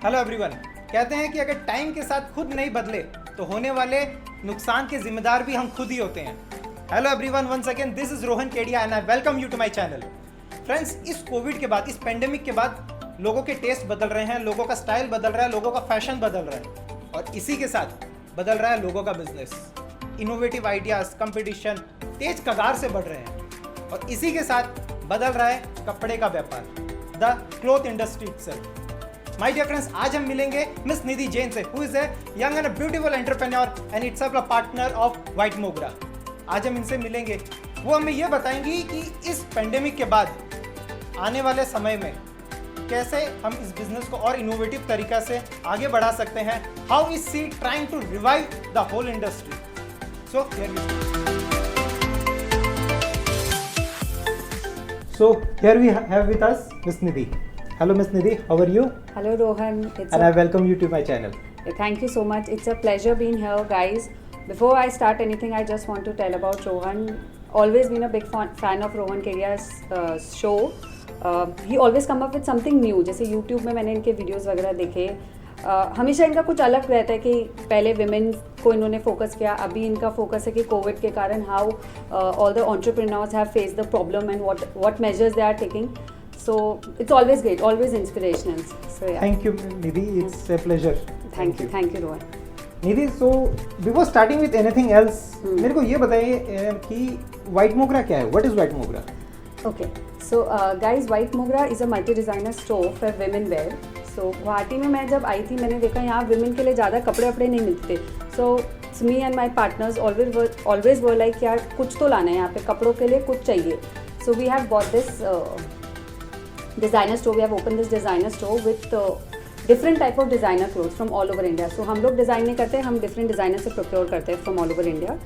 Hello everyone. कहते हैं कि अगर टाइम के साथ खुद नहीं बदले तो होने वाले नुकसान के जिम्मेदार भी हम खुद ही होते हैं। Hello everyone, once again this is Rohan Kedia and I welcome you to my channel. Friends, इस कोविड के बाद, इस पेंडेमिक के बाद लोगों के टेस्ट बदल रहे हैं, लोगों का स्टाइल बदल रहा है, लोगों का फैशन बदल रहा है और इसी के साथ बदल रहा है लोगों का बिजनेस। इनोवेटिव आइडियाज, कंपटीशन तेज कगार से बढ़ रहे हैं और इसी के साथ बदल रहा है कपड़े का व्यापार, the cloth industry itself। My dear friends, आज हम मिलेंगे मिस निधि जैन से, who is a young and beautiful entrepreneur and itself a partner of white Mogra. आज हम इनसे मिलेंगे, वो हमें ये बताएंगी कि इस पेंडेमिक के बाद आने वाले समय में कैसे हम इस बिजनेस को और इनोवेटिव तरीका से आगे बढ़ा सकते हैं। How is she trying to revive the whole industry. So here we have with us Miss Nidhi. Hello Miss Nidhi, how are you? Hello Rohan. I welcome you to my channel. Thank you so much. It's a pleasure being here, guys. Before I start anything, I just want to tell about Rohan. Always been a big fan of Rohan Kedia's show. He always come up with something new. जैसे YouTube में मैंने इनके videos वगैरह देखे, हमेशा इनका कुछ अलग रहता है कि पहले विमेन को इन्होंने फोकस किया, अभी इनका फोकस है कि कोविड के कारण how all the entrepreneurs have face the problem and what measures they are taking. So it's always great, always inspirational. So thank you Nidhi, it's a pleasure. Thank you Rohan. Nidhi, so before starting with anything else, मेरे को ये बताइए कि White Mogra क्या है? What is White Mogra? Okay, so guys, White Mogra is a multi designer store for women wear. So Guwahati में मैं जब आई थी, मैंने देखा यहाँ विमेन के लिए ज़्यादा कपड़े वपड़े नहीं मिलते थे। So me and my partners always were like यार कुछ तो लाना है, यहाँ पे कपड़ों के लिए कुछ चाहिए। So we have bought this designer store, we have open this designer store with different type of designer clothes from all over India. So हम लोग डिज़ाइन नहीं करते, हम डिफरेंट डिज़ाइनर से प्रोक्योर करते हैं from all over India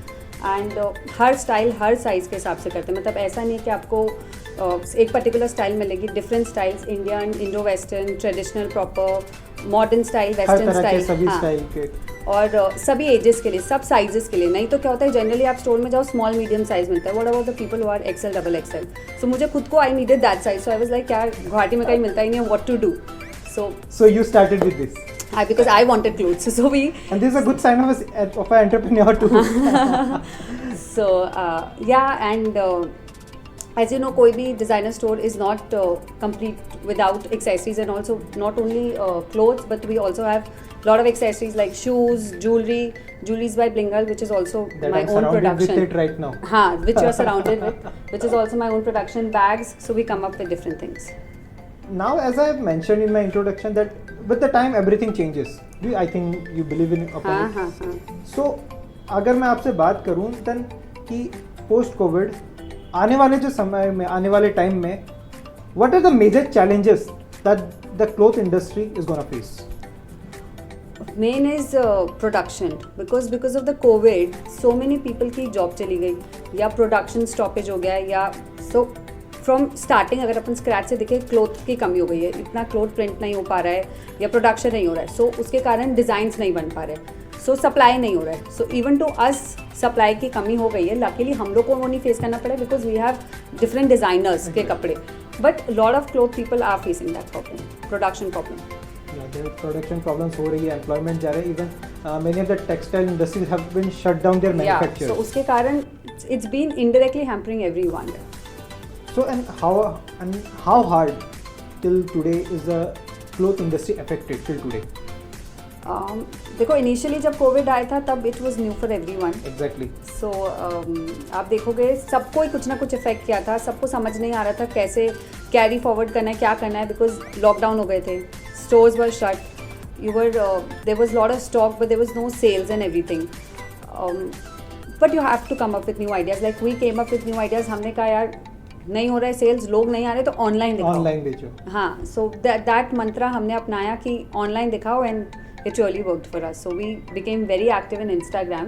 and her style her size के हिसाब से करते हैं। मतलब ऐसा नहीं है कि आपको एक पर्टिकुलर स्टाइल मिलेगी, different styles, Indian, Indo western, traditional, proper, modern style, western style, हाँ, और सभी एजेस के लिए, सब साइजेस के लिए। नहीं तो क्या होता है, जनरली आप स्टोर में जाओ स्मॉल मीडियम साइज मिलता है, what about the people who are XL, double XL. So मुझे खुद को I needed that size, so I was like यार गुवाहाटी में कहीं मिलता ही नहीं है, what to do. So you started with this because I wanted clothes, so we, and this is a good sign of an entrepreneur too. So yeah, and as you know, कोई भी designer store is not complete without accessories, and also not only clothes, but we also have lot of accessories like shoes, jewelries by Blingal, which is also that my I'm own production. with it right now. Which you are surrounded with, which is also my own production. Bags, so we come up with different things. Now, as I have mentioned in my introduction, that with the time everything changes. I think you believe in upon it. So, अगर मैं आपसे बात करूं then कि post COVID आने वाले जो समय में, आने वाले टाइम में, what are the major challenges that the cloth industry is gonna face? Main is production, because of the COVID, so many people की job चली गई या production stoppage हो गया, या so फ्रॉम स्टार्टिंग अगर अपन स्क्रैच से देखें, क्लोथ की कमी हो गई है, इतना क्लोथ प्रिंट नहीं हो पा रहा है या प्रोडक्शन नहीं हो रहा है, सो उसके कारण डिज़ाइंस नहीं बन पा रहे, सो सप्लाई नहीं हो रहा है। So even to us supply की कमी हो गई है। लकीली हम लोग को वो नहीं फेस करना पड़ा, because we have different designers के कपड़े, but lot of cloth people are facing that problem, production problem. Production problems हो रही है, एम्प्लॉयमेंट जा रहा है, even many of the textile industries have been shut down their manufacturing. So उसके कारण it's been indirectly hampering everyone. So and how hard till today is the cloth industry affected till today? देखो, initially जब covid आया था तब it was new for everyone. Exactly. So आप देखोगे सबको ही कुछ ना कुछ इफेक्ट किया था, सबको समझ नहीं आ रहा था कैसे कैरी फॉरवर्ड करना है, क्या करना है, बिकॉज लॉकडाउन हो गए थे, stores were shut, there was lot of stock but there was no sales and everything, but you have to come up with new ideas. Like we came up with new ideas. हमने कहा यार नहीं हो रहा है sales, लोग नहीं आ रहे तो ऑनलाइन बेचो। हाँ, सो दैट मंत्रा हमने अपनाया कि ऑनलाइन दिखाओ, and it really worked for us. So we became very active in Instagram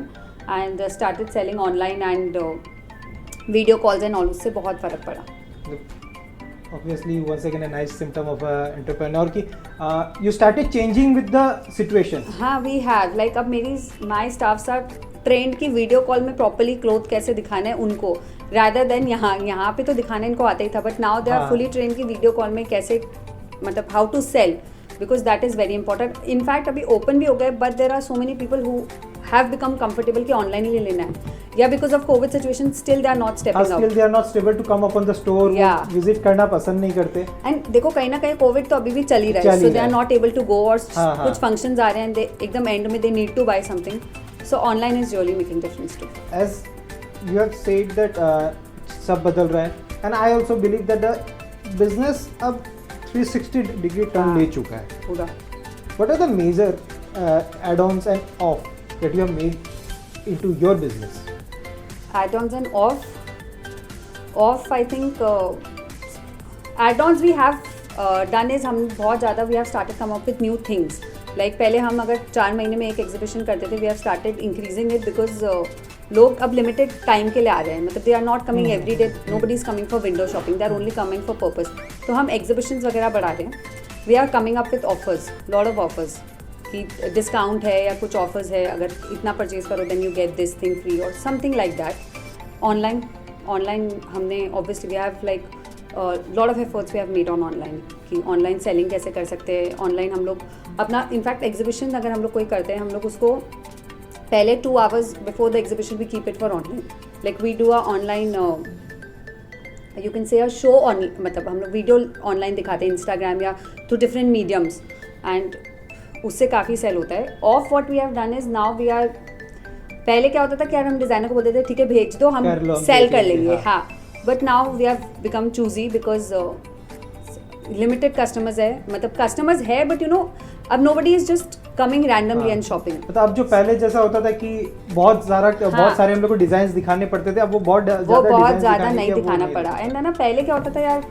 and started selling online and video calls and all, उससे बहुत फ़र्क पड़ा। Obviously, once again a nice symptom of an entrepreneur कि you started changing with the situation. हाँ, we have like अब my staffs are trained कि video call में properly cloth कैसे दिखाना है उनको, rather than यहाँ पे तो दिखाने इनको आता ही था, but now they are fully train की वीडियो कॉल में कैसे, मतलब how to sell, because that is very important. In fact अभी ओपन भी हो गए, but there are so many people who have become comfortable कि ऑनलाइन ही ले लेना है, या because of covid situation still they are not stepping out. Still they are not stable to come up on the store, visit करना पसंद नहीं करते. एंड देखो कहीं ना कहीं कोविड तो अभी भी चल ही रहा है, so they are not able to go, और कुछ फंक्शंस आ रहे हैं एकदम एंड में they need to buy something. So online is really making difference too. As you have said that सब बदल रहा है, and I also believe that the business अब 360 डिग्री टर्न ले चुका है पूरा. What are the major add-ons and off that you have made into your business? Add-ons and off I think add-ons we have done is हम बहुत ज़्यादा we have started come up with new things. Like पहले हम अगर 4 महीने में एक exhibition करते थे, we have started increasing it because लोग अब लिमिटेड टाइम के लिए आ रहे हैं, मतलब they are not coming every day, nobody is coming for window shopping, they are only coming for purpose. तो हम एग्जीबिशंस वगैरह बढ़ा रहे हैं. We are coming up with offers, lot of offers, कि डिस्काउंट है या कुछ ऑफर्स है, अगर इतना परचेज करो then you get this thing free और समथिंग लाइक दैट. ऑनलाइन हमने obviously we have like lot of efforts we have made on online, कि ऑनलाइन सेलिंग कैसे कर सकते हैं. ऑनलाइन हम लोग अपना इनफैक्ट एग्जीबिशन अगर हम लोग कोई करते हैं, हम लोग उसको पहले 2 hours before the exhibition we keep it for online. Like we do a online you can say a show on, मतलब हम लोग वीडियो ऑनलाइन दिखाते हैं इंस्टाग्राम या थ्रू डिफरेंट मीडियम्स, एंड उससे काफ़ी सेल होता है. Of what we have done is now we are, पहले क्या होता था कि यार हम डिज़ाइनर को बोलते थे ठीक है भेज दो हम सेल कर लेंगे, हाँ, but now we have become choosy because limited customers है, मतलब कस्टमर्स है बट यू नो अब nobody is just coming randomly and shopping. मतलब अब जो पहले जैसा होता था कि बहुत सारे हम लोग को डिजाइन दिखाने पड़ते थे, अब वो बहुत ज़्यादा नहीं दिखाना पड़ा. एंड ना पहले क्या होता था यार,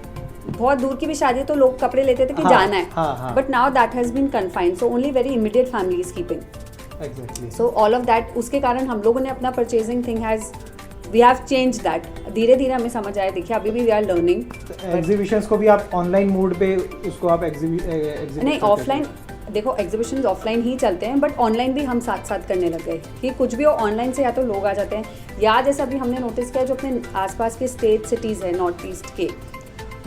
बहुत दूर की भी शादी है तो लोग कपड़े लेते थे कि जाना है, but now that has been confined, so only very immediate family is keeping. So all of that, उसके कारण हम लोगों ने अपना purchasing thing has we have change that. धीरे धीरे हमें समझ आया, देखिए अभी भी वी आर लर्निंग. एग्जीबिशंस को भी आप ऑनलाइन मोड पे उसको आप एग्जीबिट नहीं, ऑफलाइन देखो एग्जीबिशंस ऑफलाइन ही चलते हैं, बट ऑनलाइन भी हम साथ साथ करने लग गए कि कुछ भी हो ऑनलाइन से या तो लोग आ जाते हैं, या जैसे अभी हमने नोटिस किया जो अपने आसपास के स्टेट सिटीज़ हैं नॉर्थ ईस्ट के,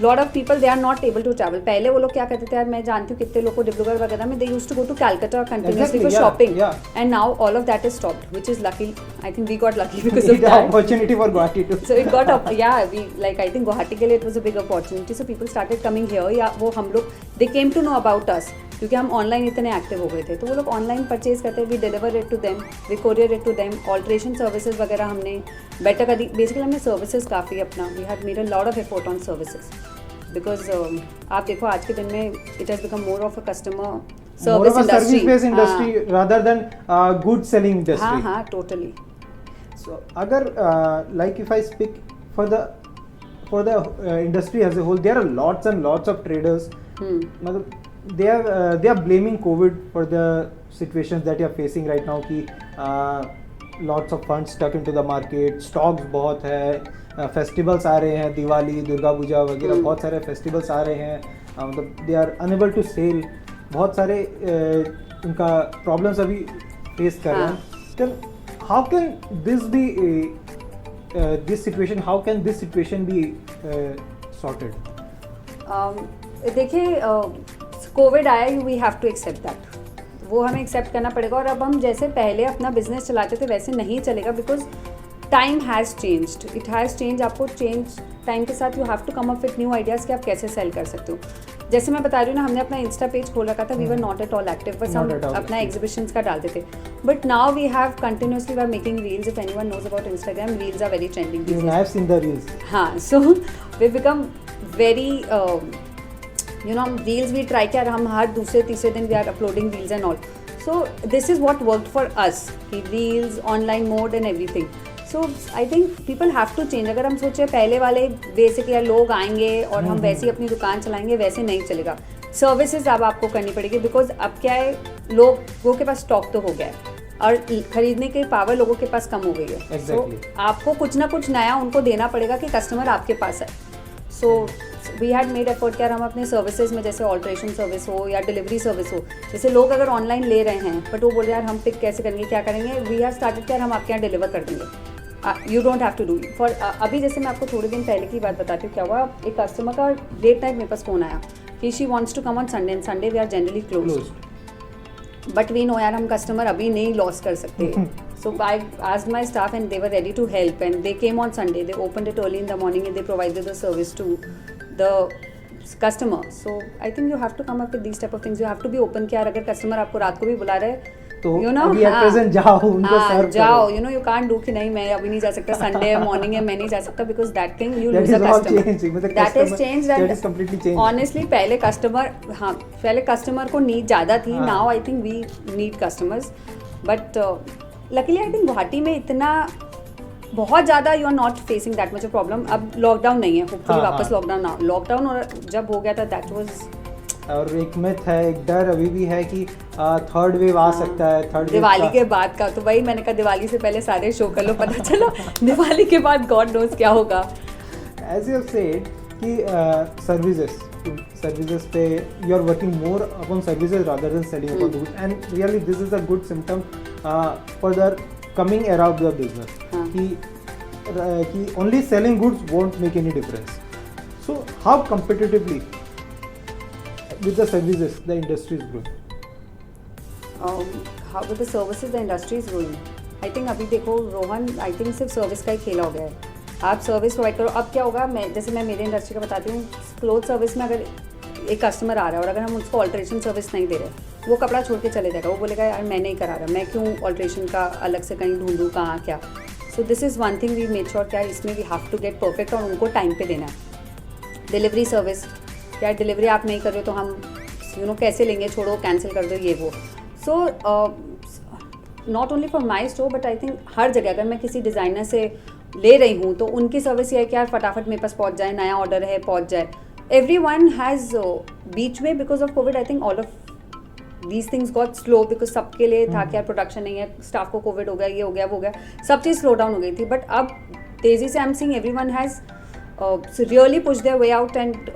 lot of people they are not able to travel. पहले वो लोग क्या करते थे यार, मैं जानती हूँ कितने लोग को डिब्रूगढ़ वगैरह में they used to go to Calcutta continuously for shopping, and now all of that is stopped, which is lucky. I think we got lucky because of that opportunity for Guwahati too. So it got we like I think Guwahati के लिए it was a big opportunity, so people started coming here, या वो हम लोग they came to know about us क्योंकि हम online इतने active हो गए थे, तो वो लोग ऑनलाइन परचेज करते हैं. We deliver it to them, we courier it to them. Alteration services वगैरह हमने बेटर कर दी. बेसिकली हमने सर्विसेज काफ़ी अपना, we had made a lot of effort on services because आप देखो आज के दिन में it has become more of a customer service industry rather than good selling industry. हाँ टोटली. सो अगर like if I speak for the industry as a whole, there are lots and lots of traders, मतलब they are blaming COVID for the situations that you are facing right now, कि lots of funds stuck into the market, stocks बहुत है, festivals आ रहे हैं, दिवाली, दुर्गा पूजा वगैरह बहुत सारे festivals आ रहे हैं, मतलब they are unable to sell, बहुत सारे उनका problems अभी face कर रहे हैं. Then how can this be this situation be sorted? देखिए कोविड आया, we have to accept that, वो हमें एक्सेप्ट करना पड़ेगा. और अब हम जैसे पहले अपना बिजनेस चलाते थे वैसे नहीं चलेगा, because time has changed, it has change. आपको चेंज टाइम के साथ you have to come up with new ideas कि आप कैसे सेल कर सकते हो. जैसे मैं बता रही हूँ ना, हमने अपना इंस्टा पेज खोल रखा था, we were not at all active, बस हम अपना एग्जीबिशंस का डालते थे. But now we have continuously we are making reels. If anyone knows about Instagram, reels are very trending. I have seen the reels. हाँ, so we become very you know, हम reels भी try किया, हम हर दूसरे तीसरे दिन we are uploading reels and all. So this is what work for अस, कि reels, online mode and everything. So I think people have to change. अगर हम सोचे पहले वाले वे से कि यार लोग आएंगे और हम वैसे ही अपनी दुकान चलाएंगे, वैसे नहीं चलेगा. सर्विसेज अब आपको करनी पड़ेगी, बिकॉज अब क्या है, लोगों के पास स्टॉक तो हो गया है और खरीदने की पावर लोगों के पास कम हो गई है. सो आपको कुछ ना कुछ नया उनको देना पड़ेगा कि कस्टमर आपके पास है. So we had made effort कि हम अपने सर्विसेज में, जैसे ऑल्ट्रेशन सर्विस हो या डिलीवरी सर्विस हो, जैसे लोग अगर ऑनलाइन ले रहे हैं बट वो बोल रहे हैं यार हम पिक कैसे करेंगे, क्या करेंगे, वी हैव स्टार्टेड कि हम आपके यहाँ डिलीवर कर देंगे, you don't have to do for. अभी जैसे मैं आपको थोड़े दिन पहले की बात बताती हूँ क्या हुआ. एक कस्टमर का लेट नाइट मेरे पास फ़ोन आया कि she wants to come on Sunday and Sunday we are generally close, but we know यार हम कस्टमर अभी नहीं लॉस कर सकते. So I asked my staff and they were ready to help and they came on Sunday. They opened it early in the morning and they provided the service to the customer. So I think you have to come up with these type of things. You have to be open कि यार अगर customer आपको रात को भी बुला रहे तो you know, अभी at present जाओ उनको serve जाओ. करो. You know you can't do कि नहीं मैं अभी नहीं जा सकता, Sunday है morning है मैं नहीं जा सकता, because that thing you That lose a is all customer. changing. मतलब That is customer- changed that and is completely changed. honestly पहले customer को need ज़्यादा थी. हाँ. Now I think we need customers, but luckily I think Guwahati में इतना बहुत ज़्यादा you are not facing that much problem. अब लॉकडाउन नहीं है, होपफुली हाँ, वापस हाँ. लॉकडाउन और जब हो गया था दैट वाज. और एक मिथ है, एक डर अभी भी है कि थर्ड वेव आ सकता है. थर्ड दिवाली के बाद का तो भाई मैंने कहा दिवाली से पहले सारे शो कर लो, पता चला दिवाली के बाद गॉड नोज क्या होगा. एज यू सेड कि सर्विसेज पे you are working more upon services rather than selling upon goods, and really this is a good symptom for the coming era of the business कि only selling goods won't make any difference. So how competitively with the services the industry is growing? How with the services the industry is growing? I think अभी देखो Rohan, I think सिर्फ service का ही खेला हो गया है. आप सर्विस प्रोवाइड करो. अब क्या होगा, मैं मेरे इंडस्ट्री का बताती हूँ. क्लोथ सर्विस में अगर एक कस्टमर आ रहा है और अगर हम उसको ऑल्ट्रेशन सर्विस नहीं दे रहे, वो कपड़ा छोड़ के चले जाएगा. वो बोलेगा यार मैं नहीं करा रहा, मैं क्यों ऑल्ट्रेशन का अलग से कहीं ढूंढूँ कहाँ क्या. So this is one thing we make sure क्या इसमें we have to get perfect और उनको टाइम पे देना है. डिलीवरी सर्विस, यार डिलीवरी आप नहीं कर रहे हो तो हम कैसे लेंगे, छोड़ो कैंसिल कर दो ये वो. So not only for my store but I think हर जगह अगर मैं किसी डिज़ाइनर से ले रही हूँ तो उनकी सर्विस ये है कि यार फटाफट मेरे पास पहुँच जाए, नया ऑर्डर है पहुँच जाए. एवरी वन हैज़ बीच में because of Covid I think all of these things got slow because सबके लिए था कि यार प्रोडक्शन नहीं है, स्टाफ को कोविड हो गया, ये हो गया वो हो गया, सब चीज़ स्लो डाउन हो गई थी. बट अब तेज़ी से I am seeing every one has really push their way out and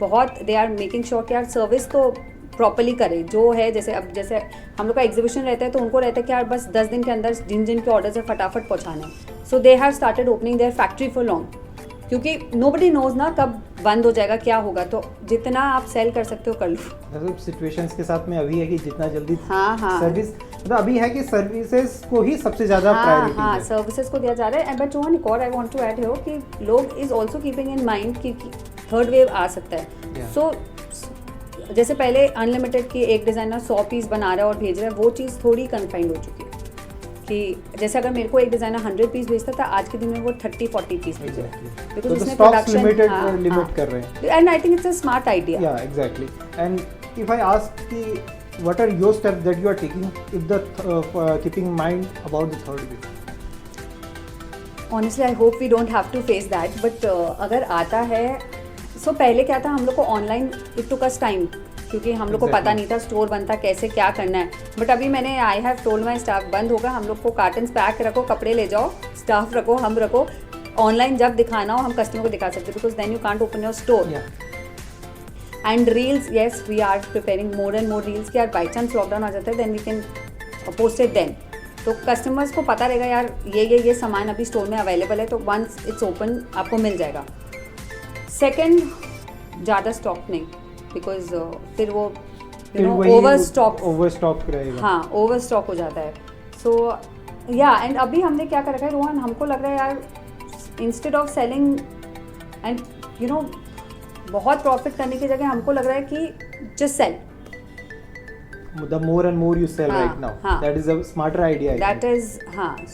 बहुत दे आर मेकिंग श्योर कि यार सर्विस तो प्रॉपरली करे जो है. जैसे हम लोग का एग्जीबिशन रहता है तो उनको रहता है कि यार बस 10 दिन के अंदर जिन के ऑर्डर्स है फटाफट पहुँचाना है. So they have started opening their factory for long, क्योंकि नोबडी नोज ना कब बंद हो जाएगा क्या होगा. तो जितना आप सेल कर सकते हो कर लो. मतलब सिचुएशंस के साथ में अभी है कि जितना जल्दी हाँ. सर्विस मतलब अभी है कि सर्विसेज को ही सबसे ज़्यादा प्रायोरिटी है. सर्विसेज को दिया जा रहा है. बट रोहन एक और I want to add here कि लोग is also keeping in mind कि थर्ड वेव आ सकता है. सो जैसे पहले अनलिमिटेड की एक डिज़ाइनर 100 पीस बना रहा है और भेज रहा है, वो चीज़ थोड़ी कन्फाइंड हो चुकी है. कि जैसे अगर मेरे को एक डिज़ाइनर 100 पीस भेजता था, आज के दिन में वो 30-40 पीस भेज रहा है बिकॉज उसने प्रोडक्शन लिमिट कर रहे हैं. And I think it's a smart idea. Yeah exactly. And if I ask कि what are your steps that you are taking if the keeping in mind about the third wave? Honestly I hope we don't have to face that, but अगर आता है सो पहले क्या था, हम लोग को online it took us time क्योंकि हम लोग को पता नहीं था स्टोर बनता कैसे क्या करना है. बट अभी मैंने I have told my staff बंद होगा, हम लोग को कार्टन्स पैक रखो, कपड़े ले जाओ, स्टाफ रखो, हम रखो. ऑनलाइन जब दिखाना हो हम कस्टमर को दिखा सकते because then you can't open your store. And reels, yes we are preparing more and more reels कि यार बाई चांस लॉकडाउन आ जाता है then we can post it then. तो कस्टमर्स को पता रहेगा यार ये सामान अभी स्टोर में अवेलेबल है, तो वंस इट्स ओपन आपको मिल जाएगा. सेकेंड, ज़्यादा स्टॉक नहीं बिकॉज फिर वो ओवर स्टॉक रहेगा. हाँ, ओवर स्टॉक हो जाता है. सो या एंड अभी हमने क्या कर रखा है रोहन, हमको लग रहा है यार इंस्टेड ऑफ सेलिंग एंड बहुत प्रॉफिट करने की जगह हमको लग रहा है कि just sell. The more and more you sell right now, that is a smarter idea. That is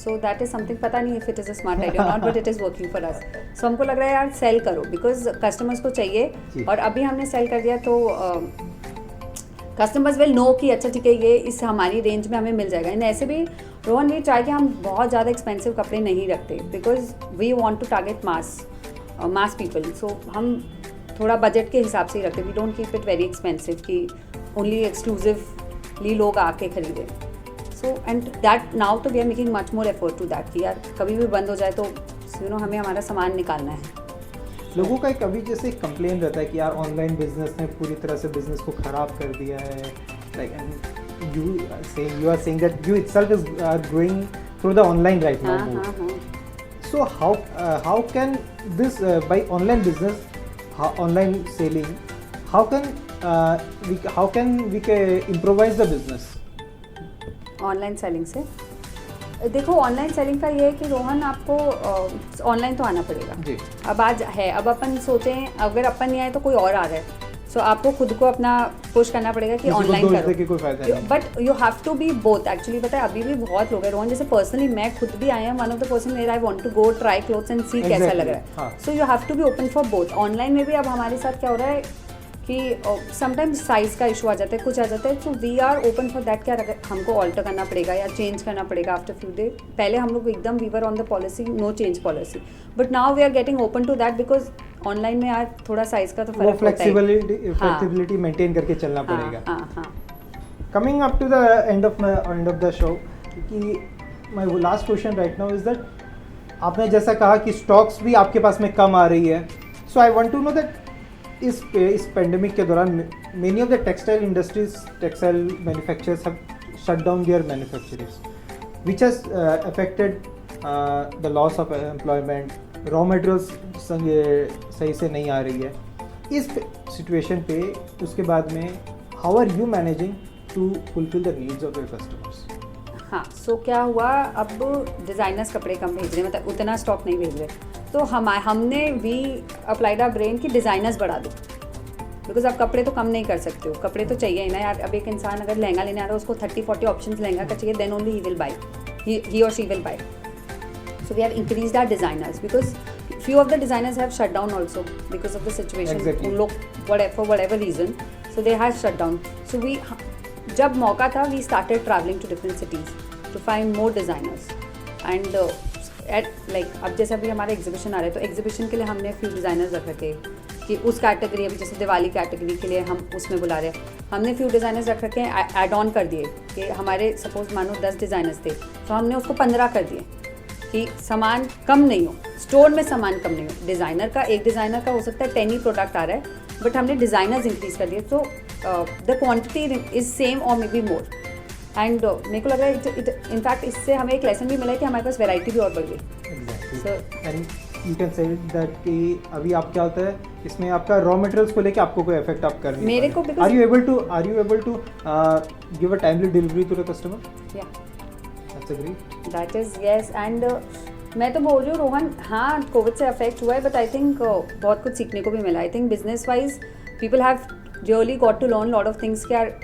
so that is something, पता नहीं if it is a smart idea or not, but it is working for us. So हमको लग रहा है यार cell करो because customers को चाहिए. और अभी हमने सेल कर दिया तो कस्टमर्स विल नो कि अच्छा ठीक है ये इस हमारी रेंज में हमें मिल जाएगा. एंड ऐसे भी रोहन वी ट्राई कि हम बहुत ज़्यादा एक्सपेंसिव कपड़े नहीं रखते because we want to target mass people. So हम थोड़ा बजट के हिसाब से ही रखते. We don't keep it very expensive कि ओनली एक्सक्लूसिवली लोग आके खरीदें. सो एंड दैट नाउ तो we are making much more effort to that कि यार कभी भी बंद हो जाए तो हमें हमारा सामान निकालना है. लोगों का एक अभी जैसे कंप्लेन रहता है कि यार ऑनलाइन बिजनेस ने पूरी तरह से बिजनेस को खराब कर दिया है. Like you are saying that you itself is are growing through the online right now. So how can this by online business, online selling, how can how can we improvise the business? Online selling से देखो, online selling का ये है कि रोहन आपको online तो आना पड़ेगा जी। अब आज है, अब अपन सोचें अगर अपन नहीं आए तो कोई और आ रहा है, सो आपको खुद को अपना पुश करना पड़ेगा कि ऑनलाइन करो, but you have to be both. Actually पता है अभी भी बहुत लोग हैं रोहन, जैसे पर्सनली मैं खुद भी I am one of the person where I want to go try clothes and see कैसा लग रहा है, so you have to be open for both. Online में भी अब हमारे साथ क्या हो रहा है कि समटाइम्स साइज़ का इशू आ जाता है, कुछ आ जाता है, so we are open for that. क्या अगर हमको ऑल्टर करना पड़ेगा या चेंज करना पड़ेगा आफ्टर फ्यू डे, पहले हम लोग एकदम we were on the policy no change policy, but now we are getting open to that because online में यार थोड़ा साइज़ का तो फर्क होता है, फ्लेक्सिबिलिटी मेंटेन करके चलना पड़ेगा। हाँ। Coming up to the end of the show, कि my last question right now is that आपने जैसा कहा कि स्टॉक्स भी आपके पास में कम आ रही है, so I want to know that इस पेंडेमिक के दौरान many of the textile industries, textile manufacturers have shut down their manufacturings which has affected the loss of employment, raw materials सही से नहीं आ रही है। इस सिचुएशन पे उसके बाद में how are you managing to fulfil the needs of your customers? हाँ, सो क्या हुआ, अब डिज़ाइनर्स कपड़े कम भेज रहे, मतलब उतना स्टॉक नहीं भेज रहे, तो हमने वी अप्लाइड आवर ब्रेन की डिज़ाइनर्स बढ़ा दो, बिकॉज आप कपड़े तो कम नहीं कर सकते हो, कपड़े तो चाहिए ही ना यार। अब एक इंसान अगर लहंगा लेने आ रहा है उसको 30-40 ऑप्शंस लहंगा का चाहिए, then only he will buy, he और she will buy. So we have increased our designers because few of the designers have shut down also because of the situation. Exactly. उन लोग for whatever reason, so they have shut down. So we, जब मौका था, we started traveling to different cities to find more designers and at like अब जैसे अभी हमारे exhibition आ रहे हैं, तो एग्जीबिशन के लिए हमने few designers रख रखे कि उस कैटेगरी, अभी जैसे दिवाली कैटेगरी के लिए हम उसमें बुला रहे हैं, हमने few designers रख रखे हैं, एड ऑन कर दिए कि हमारे सपोज मानो 10 डिज़ाइनर्स थे तो हमने उसको 15 कर दिए कि सामान कम नहीं हो, स्टोर में सामान कम नहीं हो। डिज़ाइनर का, एक डिज़ाइनर का हो सकता है 10 ही प्रोडक्ट आ रहा है, बट हमने डिज़ाइनर्स इंक्रीज कर दिए, so the quantity is same और मे बी मोर। एंड मेरे को लग रहा है इनफैक्ट इससे हमें एक लेसन भी मिला है कि हमारे पास वैरायटी भी और बढ़ गई। And you can say that कि अभी आप क्या होता है इसमें आपका रॉ मटेरियल्स को लेके आपको कोई इफेक्ट आप कर नहीं मेरे को are you able to give a timely delivery to the customer? Yeah that's a great, that is yes. And मैं तो बोल रही हूँ रोहन, हाँ कोविड से अफेक्ट हुआ है, बट आई थिंक बहुत कुछ सीखने को भी मिला। I think business wise people have really got to learn lot of things कि यार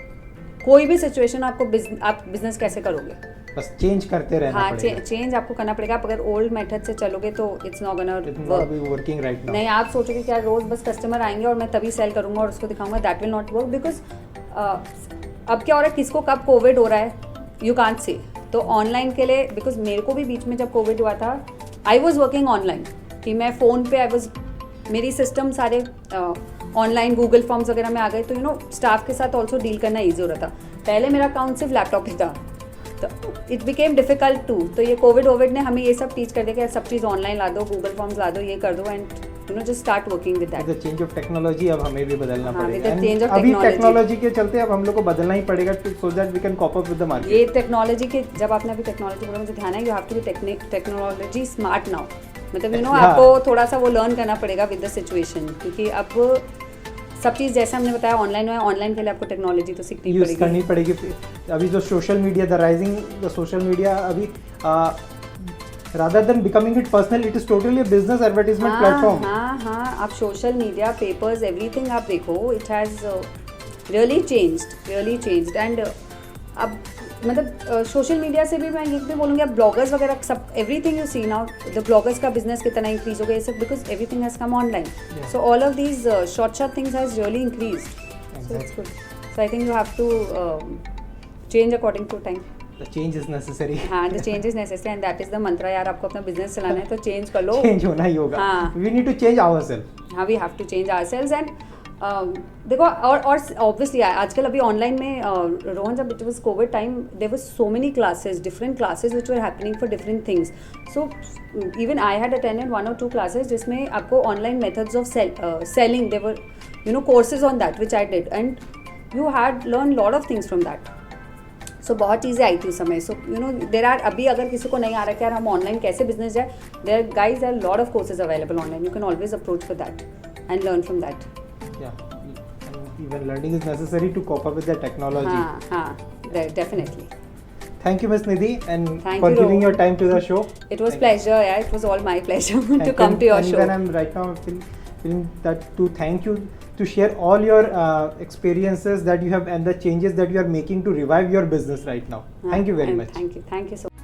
कोई भी सिचुएशन आप बिजनेस कैसे करोगे, बस चेंज करते रहना पड़ेगा। हाँ, चेंज आपको करना पड़ेगा। आप अगर ओल्ड मेथड से चलोगे तो it's not gonna working right now. नहीं, आप सोचोगे कि यार रोज बस कस्टमर आएंगे और मैं तभी सेल करूंगा और उसको दिखाऊंगा, that will not work because अब क्या हो रहा है, किसको कब कोविड हो रहा है यू कांट से। तो ऑनलाइन के लिए, बिकॉज मेरे को भी बीच में जब कोविड हुआ था आई वॉज वर्किंग ऑनलाइन, कि मैं फ़ोन पे मेरी सिस्टम सारे ऑनलाइन गूगल फॉर्म्स वगैरह में आ गए, तो यू नो स्टाफ के साथ ऑल्सो डील करना ईजी हो रहा था। पहले मेरा अकाउंट सिर्फ लैपटॉप पे था, तो इट बिकेम डिफिकल्ट टू। तो ये कोविड ने हमें ये सब टीच कर दिया कि सब चीज़ ऑनलाइन ला दो, गूगल फॉर्म्स ला दो, ये कर दो, and you know just start working with that. The change of technology अब हमें भी बदलना पड़ेगा। अभी टेक्नोलॉजी के चलते अब हम लोग को बदलना ही पड़ेगा so that we can cope up with the market. ये टेक्नोलॉजी के, जब आपने अभी टेक्नोलॉजी बोला मुझे ध्यान है, you have to be technology smart now, मतलब यू नो आपको थोड़ा सा वो लर्न करना पड़ेगा विद द सिचुएशन, क्योंकि अब सब चीज़ जैसे हमने बताया ऑनलाइन में, ऑनलाइन के लिए आपको टेक्नोलॉजी तो सीखनी यूज़ करनी पड़ेगी। अभी जो social media, the rising the social media, अभी rather than becoming it personal, it is totally a business advertisement platform. हाँ, आप सोशल मीडिया, पेपर्स, एवरीथिंग आप देखो, it has really changed and अब मतलब सोशल मीडिया से भी मैं ये भी बोलूँगी, अब ब्लॉगर्स वगैरह सब, everything you see now, the bloggers का बिजनेस कितना इंक्रीज हो गया, सब because everything has come online, so all of these short things has really increased, so it's good. So I think you have to change according to time. The change is necessary. हाँ, the change is necessary and that is the mantra यार। आपको अपना business चलाना है तो change कर लो, change होना ही होगा। हाँ, we need to change ourselves. हाँ, we have to change ourselves and देखो और ऑब्वियसली आजकल अभी ऑनलाइन में रोहन, जब it was covid time, there was so many classes, different classes which were happening for different things, so even I had attended 1 or 2 classes जिसमें आपको online methods of selling, there were you know courses on that which I did and you had learn lot of things from that. So बहुत चीज़ें आई थी उस समय। So you know there are, अभी अगर किसी को नहीं आ रहा कि यार हम ऑनलाइन कैसे बिजनेस जाए, there guys are lot of courses available online, you can always approach for that and learn from that. even learning is necessary to cope up with the technology. Definitely. Thank you, Ms. Nidhi, and Thank for you, giving Rohan. your time to the show. It was Thank pleasure. Yeah, it was all my pleasure to And come to your and show. Even I'm right now feeling that to thank you to share all your experiences that you have and the changes that you are making to revive your business right now. Thank you very much. Thank you. Thank you so much.